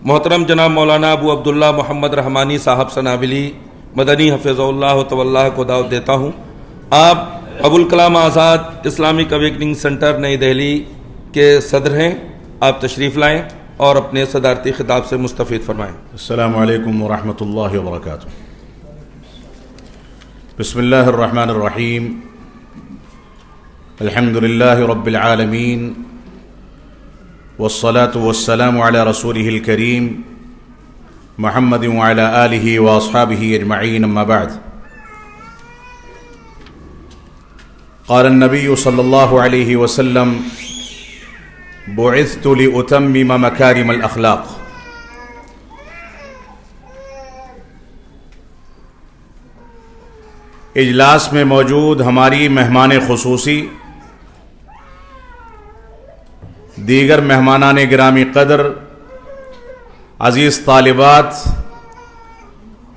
محترم جناب مولانا ابو عبداللہ محمد رحمانی صاحب سنابلی مدنی حفظ اللہ تواللہ کو دعوت دیتا ہوں. آپ Abul Kalam Azad Islamic awakening centre نئی دہلی کے صدر ہیں. آپ تشریف لائیں اور اپنے صدارتی خطاب سے مستفید فرمائیں. السلام علیکم ورحمۃ اللہ وبرکاتہ. بسم اللہ الرحمن الرحیم. الحمد للہ رب العالمین والصلاة والسلام علی رسولہ الکریم محمد وعلی آلہ واصحابہ اجمعین. اما بعد. قال النبی صلی اللہ علیہ وسلم بعثت لأتمم مکارم الاخلاق. اجلاس میں موجود ہماری مہمان خصوصی، دیگر مہمانان گرامی قدر، عزیز طالبات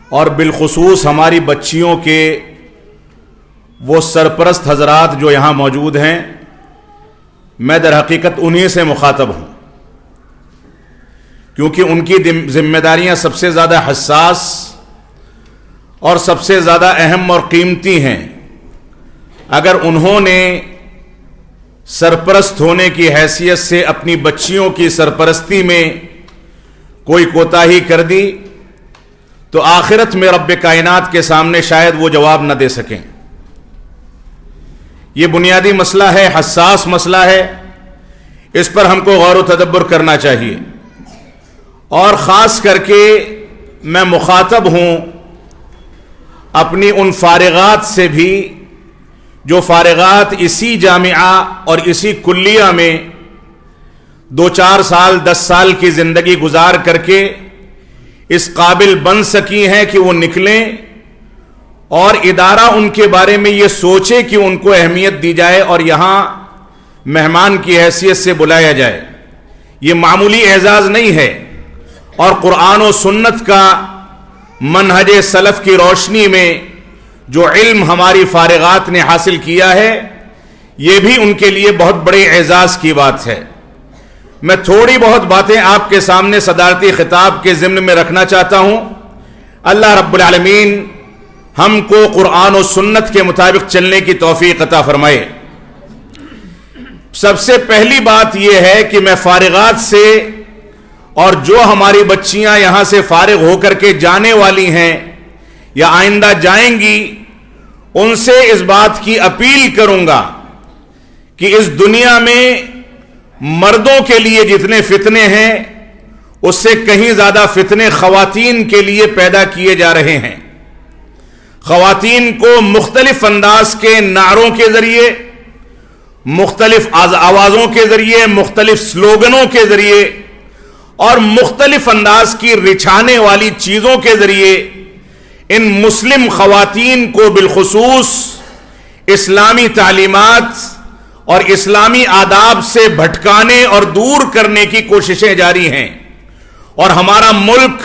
اور بالخصوص ہماری بچیوں کے وہ سرپرست حضرات جو یہاں موجود ہیں، میں در حقیقت انہی سے مخاطب ہوں، کیونکہ ان کی ذمہ داریاں سب سے زیادہ حساس اور سب سے زیادہ اہم اور قیمتی ہیں. اگر انہوں نے سرپرست ہونے کی حیثیت سے اپنی بچیوں کی سرپرستی میں کوئی کوتاہی کر دی تو آخرت میں رب کائنات کے سامنے شاید وہ جواب نہ دے سکیں. یہ بنیادی مسئلہ ہے، حساس مسئلہ ہے، اس پر ہم کو غور و تدبر کرنا چاہیے. اور خاص کر کے میں مخاطب ہوں اپنی ان فارغات سے بھی جو فارغات اسی جامعہ اور اسی کلیہ میں 2-4 سال 10 سال کی زندگی گزار کر کے اس قابل بن سکی ہیں کہ وہ نکلیں اور ادارہ ان کے بارے میں یہ سوچے کہ ان کو اہمیت دی جائے اور یہاں مہمان کی حیثیت سے بلایا جائے. یہ معمولی اعزاز نہیں ہے، اور قرآن و سنت کا منہج سلف کی روشنی میں جو علم ہماری فارغات نے حاصل کیا ہے، یہ بھی ان کے لیے بہت بڑے اعزاز کی بات ہے. میں تھوڑی بہت باتیں آپ کے سامنے صدارتی خطاب کے ضمن میں رکھنا چاہتا ہوں. اللہ رب العالمین ہم کو قرآن و سنت کے مطابق چلنے کی توفیق عطا فرمائے. سب سے پہلی بات یہ ہے کہ میں فارغات سے اور جو ہماری بچیاں یہاں سے فارغ ہو کر کے جانے والی ہیں یا آئندہ جائیں گی، ان سے اس بات کی اپیل کروں گا کہ اس دنیا میں مردوں کے لیے جتنے فتنے ہیں اس سے کہیں زیادہ فتنے خواتین کے لیے پیدا کیے جا رہے ہیں. خواتین کو مختلف انداز کے نعروں کے ذریعے، مختلف آوازوں کے ذریعے، مختلف سلوگنوں کے ذریعے اور مختلف انداز کی رچھانے والی چیزوں کے ذریعے ان مسلم خواتین کو بالخصوص اسلامی تعلیمات اور اسلامی آداب سے بھٹکانے اور دور کرنے کی کوششیں جاری ہیں. اور ہمارا ملک،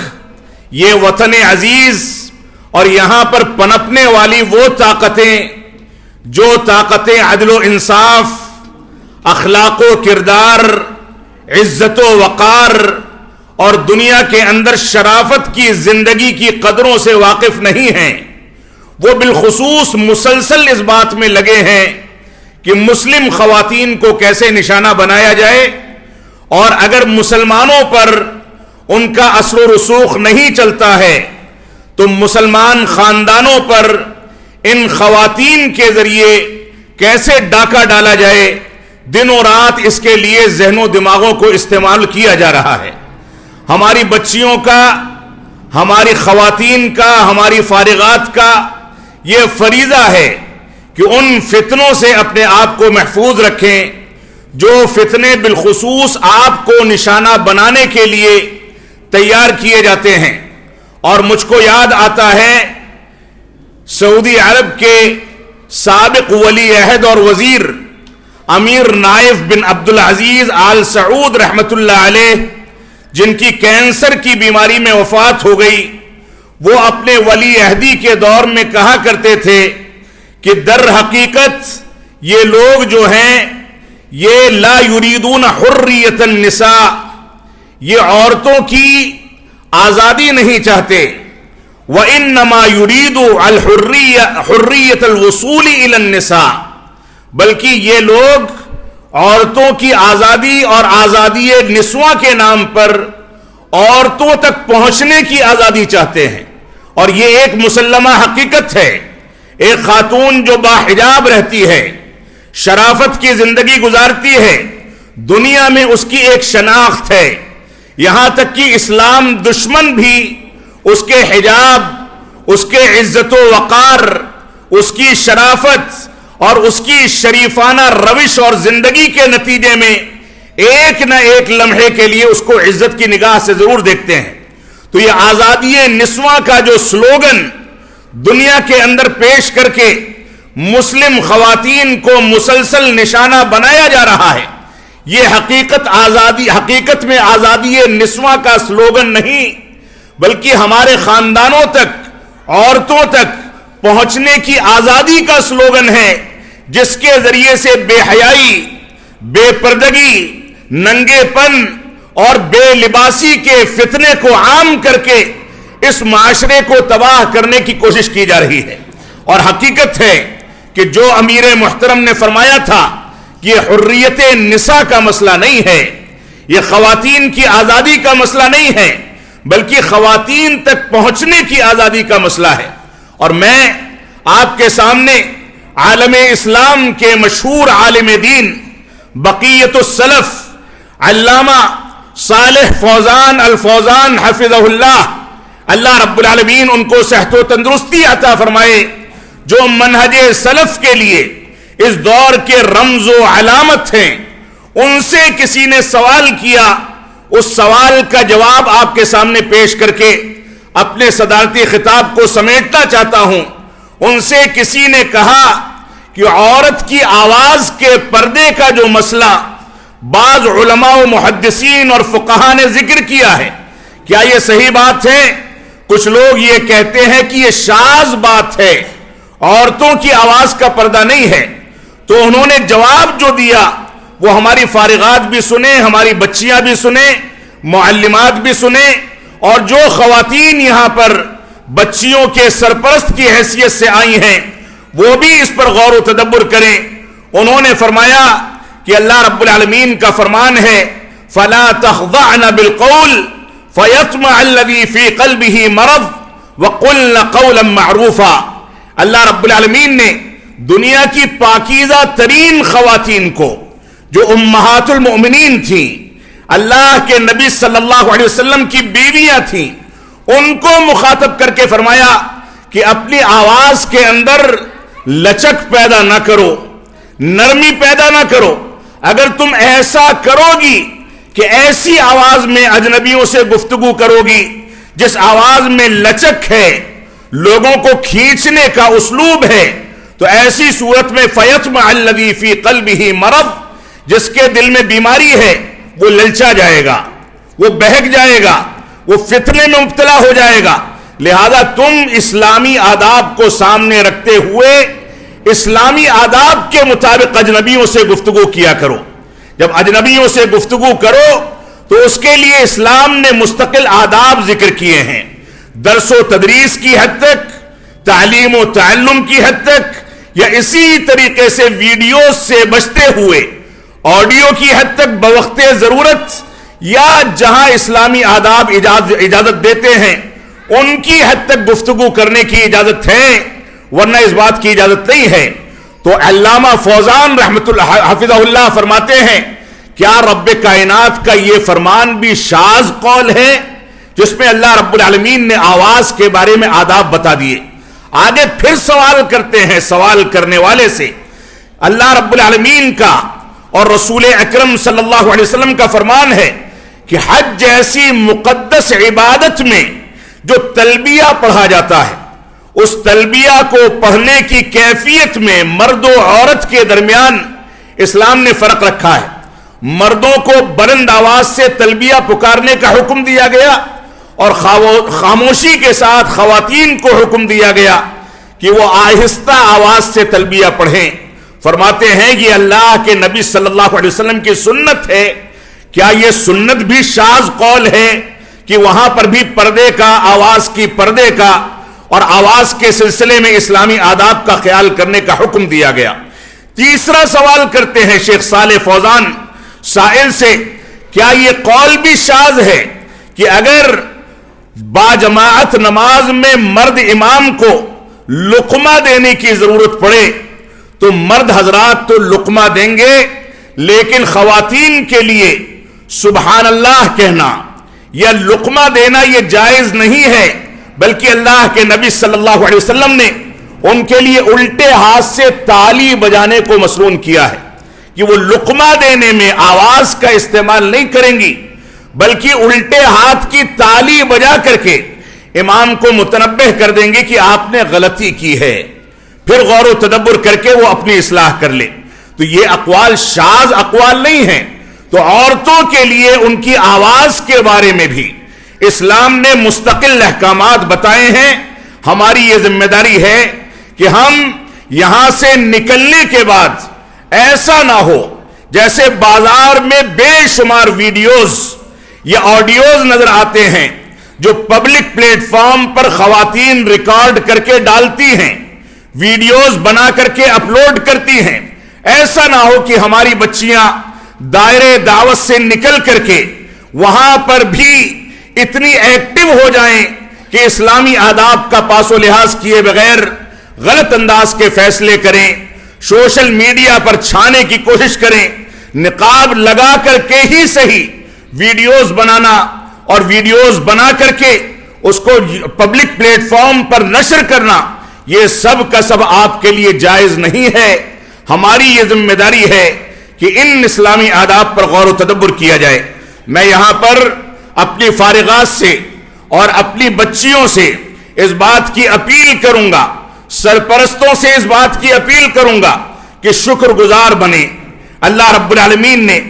یہ وطن عزیز اور یہاں پر پنپنے والی وہ طاقتیں جو طاقتیں عدل و انصاف، اخلاق و کردار، عزت و وقار اور دنیا کے اندر شرافت کی زندگی کی قدروں سے واقف نہیں ہیں، وہ بالخصوص مسلسل اس بات میں لگے ہیں کہ مسلم خواتین کو کیسے نشانہ بنایا جائے. اور اگر مسلمانوں پر ان کا اثر و رسوخ نہیں چلتا ہے تو مسلمان خاندانوں پر ان خواتین کے ذریعے کیسے ڈاکہ ڈالا جائے، دن و رات اس کے لیے ذہن و دماغوں کو استعمال کیا جا رہا ہے. ہماری بچیوں کا، ہماری خواتین کا، ہماری فارغات کا یہ فریضہ ہے کہ ان فتنوں سے اپنے آپ کو محفوظ رکھیں جو فتنے بالخصوص آپ کو نشانہ بنانے کے لیے تیار کیے جاتے ہیں. اور مجھ کو یاد آتا ہے سعودی عرب کے سابق ولی عہد اور وزیر امیر نائف بن عبدالعزیز آل سعود رحمت اللہ علیہ، جن کی کینسر کی بیماری میں وفات ہو گئی، وہ اپنے ولی عہدی کے دور میں کہا کرتے تھے کہ در حقیقت یہ لوگ جو ہیں یہ لا یریدون حریت النساء، یہ عورتوں کی آزادی نہیں چاہتے، وَإِنَّمَا يُرِيدُ حُرِّيَّةَ الْوُصُولِ إِلَى النِّسَاءِ، بلکہ یہ لوگ عورتوں کی آزادی اور آزادی نسواں کے نام پر عورتوں تک پہنچنے کی آزادی چاہتے ہیں۔ اور یہ ایک مسلمہ حقیقت ہے، ایک خاتون جو باحجاب رہتی ہے، شرافت کی زندگی گزارتی ہے، دنیا میں اس کی ایک شناخت ہے، یہاں تک کہ اسلام دشمن بھی اس کے حجاب، اس کے عزت و وقار، اس کی شرافت اور اس کی شریفانہ روش اور زندگی کے نتیجے میں ایک نہ ایک لمحے کے لیے اس کو عزت کی نگاہ سے ضرور دیکھتے ہیں۔ تو یہ آزادی نسواں کا جو سلوگن دنیا کے اندر پیش کر کے مسلم خواتین کو مسلسل نشانہ بنایا جا رہا ہے، یہ حقیقت میں آزادی نسواں کا سلوگن نہیں، بلکہ ہمارے خاندانوں تک، عورتوں تک پہنچنے کی آزادی کا سلوگن ہے، جس کے ذریعے سے بے حیائی، بے پردگی، ننگے پن اور بے لباسی کے فتنے کو عام کر کے اس معاشرے کو تباہ کرنے کی کوشش کی جا رہی ہے۔ اور حقیقت ہے کہ جو امیر محترم نے فرمایا تھا کہ یہ حریت نساء کا مسئلہ نہیں ہے، یہ خواتین کی آزادی کا مسئلہ نہیں ہے، بلکہ خواتین تک پہنچنے کی آزادی کا مسئلہ ہے۔ اور میں آپ کے سامنے عالم اسلام کے مشہور عالم دین بقیت السلف علامہ صالح فوزان الفوزان حفظہ اللہ رب العالمین ان کو صحت و تندرستی عطا فرمائے، جو منہج سلف کے لیے اس دور کے رمز و علامت ہیں، ان سے کسی نے سوال کیا، اس سوال کا جواب آپ کے سامنے پیش کر کے اپنے صدارتی خطاب کو سمیٹنا چاہتا ہوں۔ ان سے کسی نے کہا کہ عورت کی آواز کے پردے کا جو مسئلہ بعض علماء و محدثین اور فقہا نے ذکر کیا ہے، کیا یہ صحیح بات ہے؟ کچھ لوگ یہ کہتے ہیں کہ یہ شاذ بات ہے، عورتوں کی آواز کا پردہ نہیں ہے۔ تو انہوں نے جواب جو دیا وہ ہماری فارغات بھی سنیں، ہماری بچیاں بھی سنیں، معلمات بھی سنیں، اور جو خواتین یہاں پر بچیوں کے سرپرست کی حیثیت سے آئی ہیں وہ بھی اس پر غور و تدبر کریں۔ انہوں نے فرمایا کہ اللہ رب العالمین کا فرمان ہے فَلَا تَخْضَعْنَ بِالْقَوْلِ فَيَطْمَعَ الَّذِي فِي قَلْبِهِ مَرَضٌ وَقُلْنَ قَوْلًا مَعْرُوفًا۔ اللہ رب العالمین نے دنیا کی پاکیزہ ترین خواتین کو، جو امہات المؤمنین تھیں، اللہ کے نبی صلی اللہ علیہ وسلم کی بیویاں تھیں، ان کو مخاطب کر کے فرمایا کہ اپنی آواز کے اندر لچک پیدا نہ کرو، نرمی پیدا نہ کرو۔ اگر تم ایسا کرو گی کہ ایسی آواز میں اجنبیوں سے گفتگو کرو گی جس آواز میں لچک ہے، لوگوں کو کھینچنے کا اسلوب ہے، تو ایسی صورت میں فَيَطْمَعَ الَّذِي فِي قَلْبِهِ مَرَضٌ، جس کے دل میں بیماری ہے وہ للچا جائے گا، وہ بہک جائے گا، وہ فتنے میں مبتلا ہو جائے گا۔ لہذا تم اسلامی آداب کو سامنے رکھتے ہوئے اسلامی آداب کے مطابق اجنبیوں سے گفتگو کیا کرو۔ جب اجنبیوں سے گفتگو کرو تو اس کے لیے اسلام نے مستقل آداب ذکر کیے ہیں، درس و تدریس کی حد تک، تعلیم و تعلم کی حد تک، یا اسی طریقے سے ویڈیوز سے بچتے ہوئے آڈیو کی حد تک بوقت ضرورت، یا جہاں اسلامی آداب اجازت دیتے ہیں ان کی حد تک گفتگو کرنے کی اجازت ہے، ورنہ اس بات کی اجازت نہیں ہے۔ تو علامہ فوزان رحمت اللہ حفظہ اللہ فرماتے ہیں کیا رب کائنات کا یہ فرمان بھی شاذ قول ہے جس میں اللہ رب العالمین نے آواز کے بارے میں آداب بتا دیے؟ آگے پھر سوال کرتے ہیں سوال کرنے والے سے، اللہ رب العالمین کا اور رسول اکرم صلی اللہ علیہ وسلم کا فرمان ہے کہ حج جیسی مقدس عبادت میں جو تلبیہ پڑھا جاتا ہے، اس تلبیہ کو پڑھنے کی کیفیت میں مرد و عورت کے درمیان اسلام نے فرق رکھا ہے۔ مردوں کو بلند آواز سے تلبیہ پکارنے کا حکم دیا گیا، اور خاموشی کے ساتھ خواتین کو حکم دیا گیا کہ وہ آہستہ آواز سے تلبیہ پڑھیں۔ فرماتے ہیں یہ اللہ کے نبی صلی اللہ علیہ وسلم کی سنت ہے کیا یہ سنت بھی شاذ قول ہے کہ وہاں پر بھی پردے کا، آواز کی پردے کا اور آواز کے سلسلے میں اسلامی آداب کا خیال کرنے کا حکم دیا گیا؟ تیسرا سوال کرتے ہیں شیخ صالح فوزان سائل سے، کیا یہ قول بھی شاذ ہے کہ اگر باجماعت نماز میں مرد امام کو لقمہ دینے کی ضرورت پڑے تو مرد حضرات تو لقمہ دیں گے، لیکن خواتین کے لیے سبحان اللہ کہنا یا لقمہ دینا یہ جائز نہیں ہے، بلکہ اللہ کے نبی صلی اللہ علیہ وسلم نے ان کے لیے الٹے ہاتھ سے تالی بجانے کو مسنون کیا ہے کہ وہ لقمہ دینے میں آواز کا استعمال نہیں کریں گی، بلکہ الٹے ہاتھ کی تالی بجا کر کے امام کو متنبہ کر دیں گے کہ آپ نے غلطی کی ہے، پھر غور و تدبر کر کے وہ اپنی اصلاح کر لے۔ تو یہ اقوال شاذ اقوال نہیں ہیں۔ تو عورتوں کے لیے ان کی آواز کے بارے میں بھی اسلام نے مستقل احکامات بتائے ہیں۔ ہماری یہ ذمہ داری ہے کہ ہم یہاں سے نکلنے کے بعد ایسا نہ ہو جیسے بازار میں بے شمار ویڈیوز یا آڈیوز نظر آتے ہیں جو پبلک پلیٹ فارم پر خواتین ریکارڈ کر کے ڈالتی ہیں، ویڈیوز بنا کر کے اپلوڈ کرتی ہیں۔ ایسا نہ ہو کہ ہماری بچیاں دائرے دعوت سے نکل کر کے وہاں پر بھی اتنی ایکٹیو ہو جائیں کہ اسلامی آداب کا پاس و لحاظ کیے بغیر غلط انداز کے فیصلے کریں، سوشل میڈیا پر چھانے کی کوشش کریں، نقاب لگا کر کے ہی صحیح ویڈیوز بنانا اور ویڈیوز بنا کر کے اس کو پبلک پلیٹ فارم پر نشر کرنا، یہ سب کا سب آپ کے لیے جائز نہیں ہے۔ ہماری یہ ذمہ داری ہے کہ ان اسلامی آداب پر غور و تدبر کیا جائے۔ میں یہاں پر اپنی فارغات سے اور اپنی بچیوں سے اس بات کی اپیل کروں گا، سرپرستوں سے اس بات کی اپیل کروں گا کہ شکر گزار بنیں۔ اللہ رب العالمین نے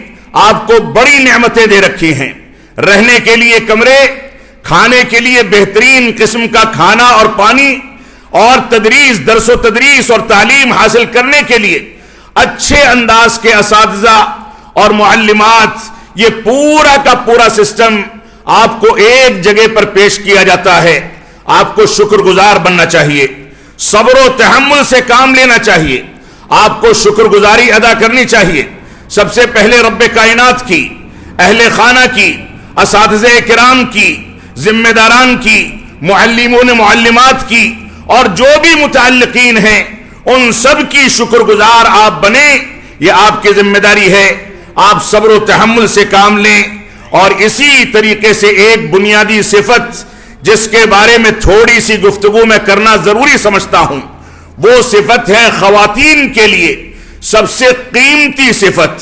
آپ کو بڑی نعمتیں دے رکھی ہیں، رہنے کے لیے کمرے، کھانے کے لیے بہترین قسم کا کھانا اور پانی، اور تدریس، درس و تدریس اور تعلیم حاصل کرنے کے لیے اچھے انداز کے اساتذہ اور معلمات، یہ پورا کا پورا سسٹم آپ کو ایک جگہ پر پیش کیا جاتا ہے۔ آپ کو شکر گزار بننا چاہیے، صبر و تحمل سے کام لینا چاہیے، آپ کو شکر گزاری ادا کرنی چاہیے، سب سے پہلے رب کائنات کی، اہل خانہ کی، اساتذہ کرام کی، ذمہ داران کی، معلمون معلمات کی، اور جو بھی متعلقین ہیں ان سب کی شکر گزار آپ بنیں۔ یہ آپ کی ذمہ داری ہے، آپ صبر و تحمل سے کام لیں۔ اور اسی طریقے سے ایک بنیادی صفت جس کے بارے میں تھوڑی سی گفتگو میں کرنا ضروری سمجھتا ہوں، وہ صفت ہے خواتین کے لیے سب سے قیمتی صفت،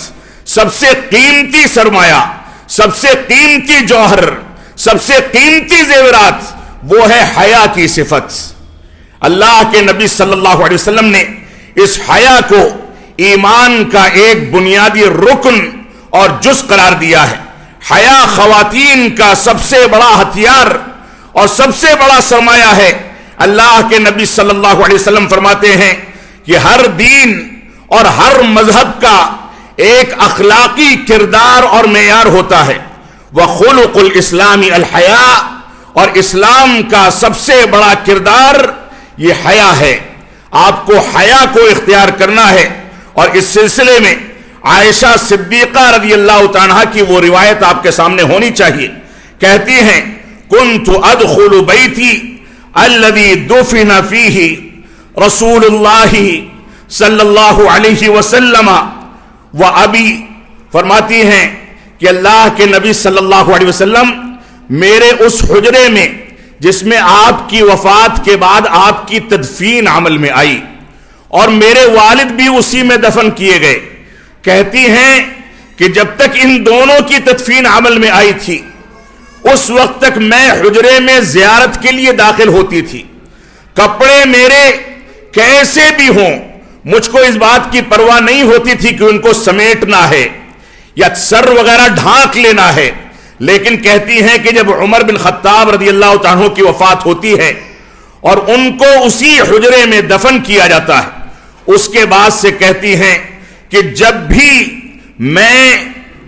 سب سے قیمتی سرمایہ، سب سے قیمتی جوہر، سب سے قیمتی زیورات، وہ ہے حیا کی صفت۔ اللہ کے نبی صلی اللہ علیہ وسلم نے اس حیا کو ایمان کا ایک بنیادی رکن اور جز قرار دیا ہے۔ حیا خواتین کا سب سے بڑا ہتھیار اور سب سے بڑا سرمایہ ہے۔ اللہ کے نبی صلی اللہ علیہ وسلم فرماتے ہیں کہ ہر دین اور ہر مذہب کا ایک اخلاقی کردار اور معیار ہوتا ہے۔ وَخُلُقُ الْإِسْلَامِ الْحَيَاءُ، اور اسلام کا سب سے بڑا کردار یہ حیا ہے۔ آپ کو حیا کو اختیار کرنا ہے، اور اس سلسلے میں عائشہ صدیقہ رضی اللہ تعالیٰ کی وہ روایت آپ کے سامنے ہونی چاہیے۔ کہتی ہیں كنت ادخل بیتی الذي دفن فيه رسول اللہ صلی اللہ علیہ وسلم و ابی، فرماتی ہیں کہ اللہ کے نبی صلی اللہ علیہ وسلم میرے اس حجرے میں جس میں آپ کی وفات کے بعد آپ کی تدفین عمل میں آئی، اور میرے والد بھی اسی میں دفن کیے گئے۔ کہتی ہیں کہ جب تک ان دونوں کی تدفین عمل میں آئی تھی اس وقت تک میں حجرے میں زیارت کے لیے داخل ہوتی تھی۔ کپڑے میرے کیسے بھی ہوں، مجھ کو اس بات کی پرواہ نہیں ہوتی تھی کہ ان کو سمیٹنا ہے یا سر وغیرہ ڈھانک لینا ہے، لیکن کہتی ہیں کہ جب عمر بن خطاب رضی اللہ تعالیٰ کی وفات ہوتی ہے اور ان کو اسی حجرے میں دفن کیا جاتا ہے، اس کے بعد سے کہتی ہیں کہ جب بھی میں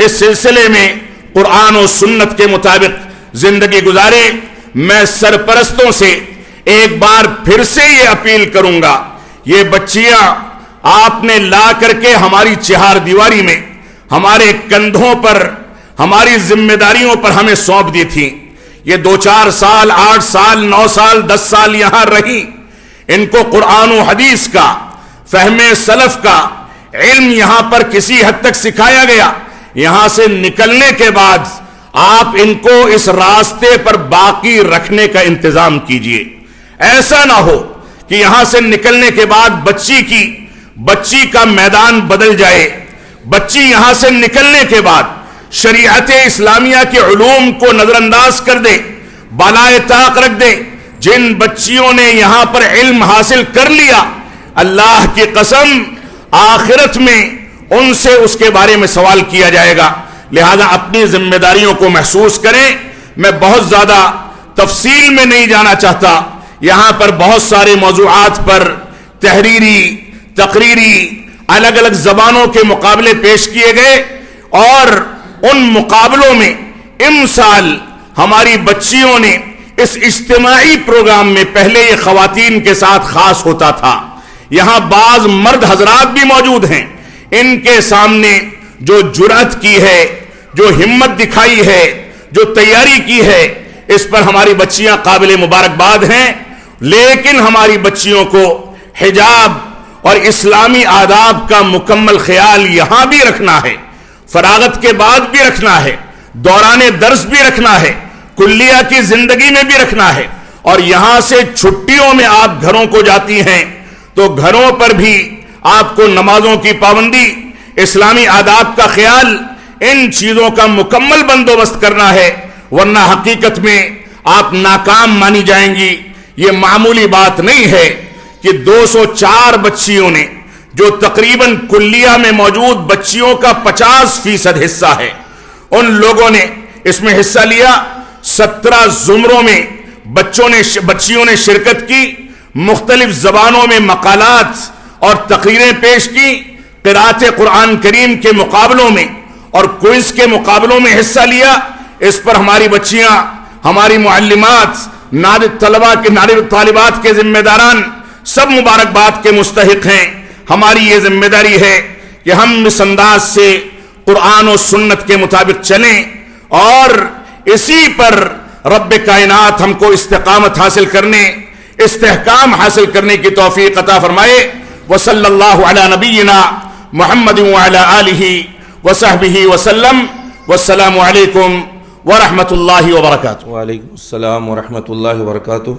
اس سلسلے میں قرآن و سنت کے مطابق زندگی گزارے۔ میں سرپرستوں سے ایک بار پھر سے یہ اپیل کروں گا، یہ بچیاں آپ نے لا کر کے ہماری چہار دیواری میں ہمارے کندھوں پر ہماری ذمہ داریوں پر ہمیں سونپ دی تھی۔ یہ 2-4 سال 8 سال 9 سال 10 سال یہاں رہی، ان کو قرآن و حدیث کا فہم سلف کا علم یہاں پر کسی حد تک سکھایا گیا۔ یہاں سے نکلنے کے بعد آپ ان کو اس راستے پر باقی رکھنے کا انتظام کیجئے۔ ایسا نہ ہو کہ یہاں سے نکلنے کے بعد بچی کا میدان بدل جائے، بچی یہاں سے نکلنے کے بعد شریعت اسلامیہ کے علوم کو نظر انداز کر دے، بالائے طاق رکھ دے۔ جن بچیوں نے یہاں پر علم حاصل کر لیا، اللہ کی قسم آخرت میں ان سے اس کے بارے میں سوال کیا جائے گا۔ لہذا اپنی ذمہ داریوں کو محسوس کریں۔ میں بہت زیادہ تفصیل میں نہیں جانا چاہتا، یہاں پر بہت سارے موضوعات پر تحریری تقریری الگ الگ زبانوں کے مقابلے پیش کیے گئے، اور ان مقابلوں میں امسال ہماری بچیوں نے اس اجتماعی پروگرام میں، پہلے یہ خواتین کے ساتھ خاص ہوتا تھا، یہاں بعض مرد حضرات بھی موجود ہیں، ان کے سامنے جو جرأت کی ہے، جو ہمت دکھائی ہے، جو تیاری کی ہے، اس پر ہماری بچیاں قابل مبارکباد ہیں۔ لیکن ہماری بچیوں کو حجاب اور اسلامی آداب کا مکمل خیال یہاں بھی رکھنا ہے، فراغت کے بعد بھی رکھنا ہے، دوران درس بھی رکھنا ہے، کلیہ کی زندگی میں بھی رکھنا ہے، اور یہاں سے چھٹیوں میں آپ گھروں کو جاتی ہیں تو گھروں پر بھی آپ کو نمازوں کی پابندی، اسلامی آداب کا خیال، ان چیزوں کا مکمل بندوبست کرنا ہے، ورنہ حقیقت میں آپ ناکام مانی جائیں گی۔ یہ معمولی بات نہیں ہے کہ 204 بچیوں نے، جو تقریباً کلیہ میں موجود بچیوں کا 50% حصہ ہے، ان لوگوں نے اس میں حصہ لیا۔ 17 زمروں میں بچیوں نے شرکت کی، مختلف زبانوں میں مقالات اور تقریریں پیش کی، قراءت قرآن کریم کے مقابلوں میں اور کوئز کے مقابلوں میں حصہ لیا۔ اس پر ہماری بچیاں، ہماری معلمات، نادر طالبات کے ذمہ داران سب مبارکباد کے مستحق ہیں۔ ہماری یہ ذمہ داری ہے کہ ہم اس انداز سے قرآن و سنت کے مطابق چلیں، اور اسی پر رب کائنات ہم کو استقامت حاصل کرنے، استحکام حاصل کرنے کی توفیق عطا فرمائے۔ وصلی اللہ علی نبینا محمد وعلی آلہ وصحبہ وسلم، والسلام علیکم ورحمۃ اللہ وبرکاتہ۔ وعلیکم السلام ورحمۃ اللہ وبرکاتہ۔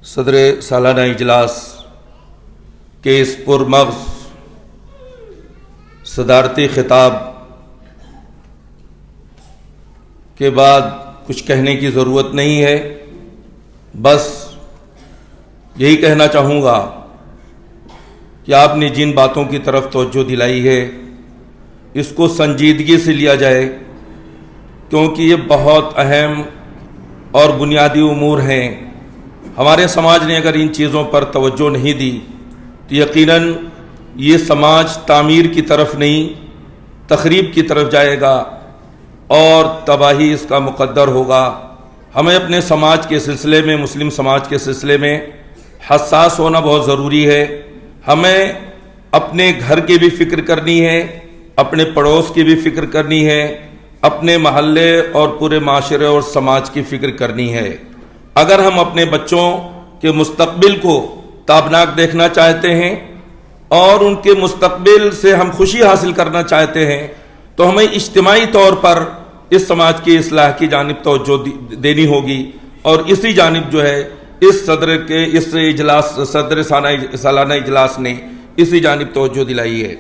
صدر سالانہ اجلاس کے اس پرمغز صدارتی خطاب کے بعد کچھ کہنے کی ضرورت نہیں ہے، بس یہی کہنا چاہوں گا کہ آپ نے جن باتوں کی طرف توجہ دلائی ہے اس کو سنجیدگی سے لیا جائے، کیونکہ یہ بہت اہم اور بنیادی امور ہیں۔ ہمارے سماج نے اگر ان چیزوں پر توجہ نہیں دی تو یقیناً یہ سماج تعمیر کی طرف نہیں، تخریب کی طرف جائے گا اور تباہی اس کا مقدر ہوگا۔ ہمیں اپنے سماج کے سلسلے میں، مسلم سماج کے سلسلے میں حساس ہونا بہت ضروری ہے۔ ہمیں اپنے گھر کی بھی فکر کرنی ہے، اپنے پڑوس کی بھی فکر کرنی ہے، اپنے محلے اور پورے معاشرے اور سماج کی فکر کرنی ہے۔ اگر ہم اپنے بچوں کے مستقبل کو تابناک دیکھنا چاہتے ہیں اور ان کے مستقبل سے ہم خوشی حاصل کرنا چاہتے ہیں تو ہمیں اجتماعی طور پر اس سماج کی اصلاح کی جانب توجہ دینی ہوگی، اور اسی جانب جو ہے اس صدر سالانہ اجلاس نے اسی جانب توجہ دلائی ہے۔